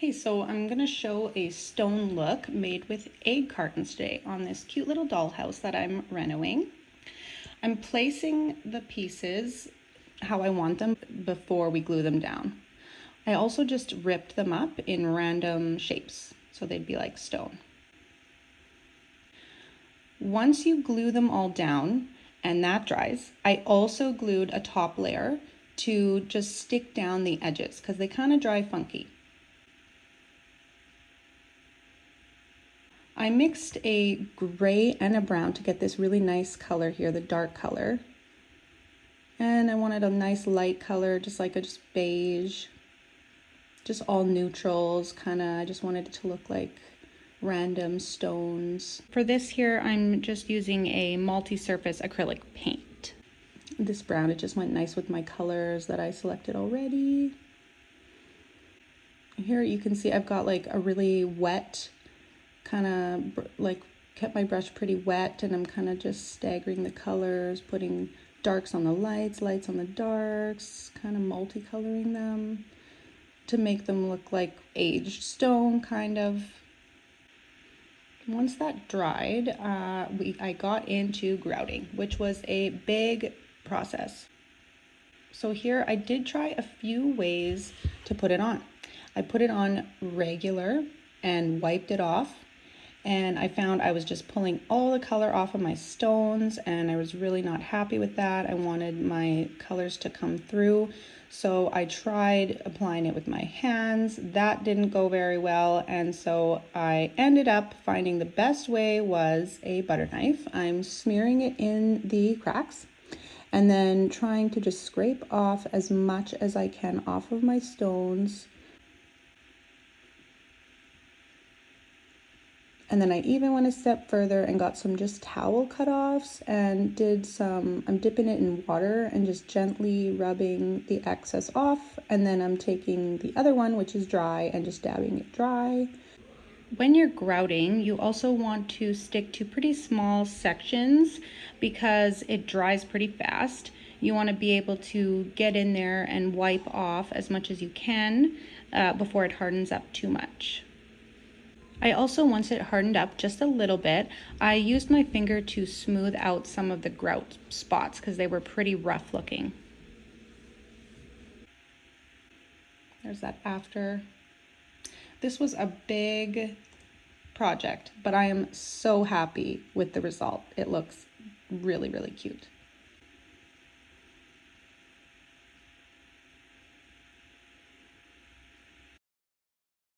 Hey, so I'm gonna show a stone look made with egg cartons today on this cute little dollhouse that I'm renovating. I'm placing the pieces how I want them before we glue them down. I also just ripped them up in random shapes, so they'd be like stone. Once you glue them all down and that dries, I also glued a top layer to just stick down the edges because they kind of dry funky. I mixed a gray and a brown to get this really nice color here, the dark color. And I wanted a nice light color, just like a beige, just all neutrals, I just wanted it to look like random stones. For this here, I'm just using a multi-surface acrylic paint. This brown, it just went nice with my colors that I selected already. Here you can see I've got like a really wet, kept my brush pretty wet, and I'm kind of just staggering the colors, putting darks on the lights, lights on the darks, kind of multicoloring them to make them look like aged stone, kind of. Once that dried, I got into grouting, which was a big process. So here I did try a few ways to put it on. I put it on regular and wiped it off, and I found I was just pulling all the color off of my stones, and I was really not happy with that. I wanted my colors to come through, so I tried applying it with my hands. That didn't go very well, and so I ended up finding the best way was a butter knife. I'm smearing it in the cracks and then trying to just scrape off as much as I can off of my stones. And then I even went a step further and got some just towel cutoffs and I'm dipping it in water and just gently rubbing the excess off. And then I'm taking the other one, which is dry, and just dabbing it dry. When you're grouting, you also want to stick to pretty small sections because it dries pretty fast. You want to be able to get in there and wipe off as much as you can before it hardens up too much. I also, once it hardened up just a little bit, I used my finger to smooth out some of the grout spots because they were pretty rough looking. There's that after. This was a big project, but I am so happy with the result. It looks really, really cute.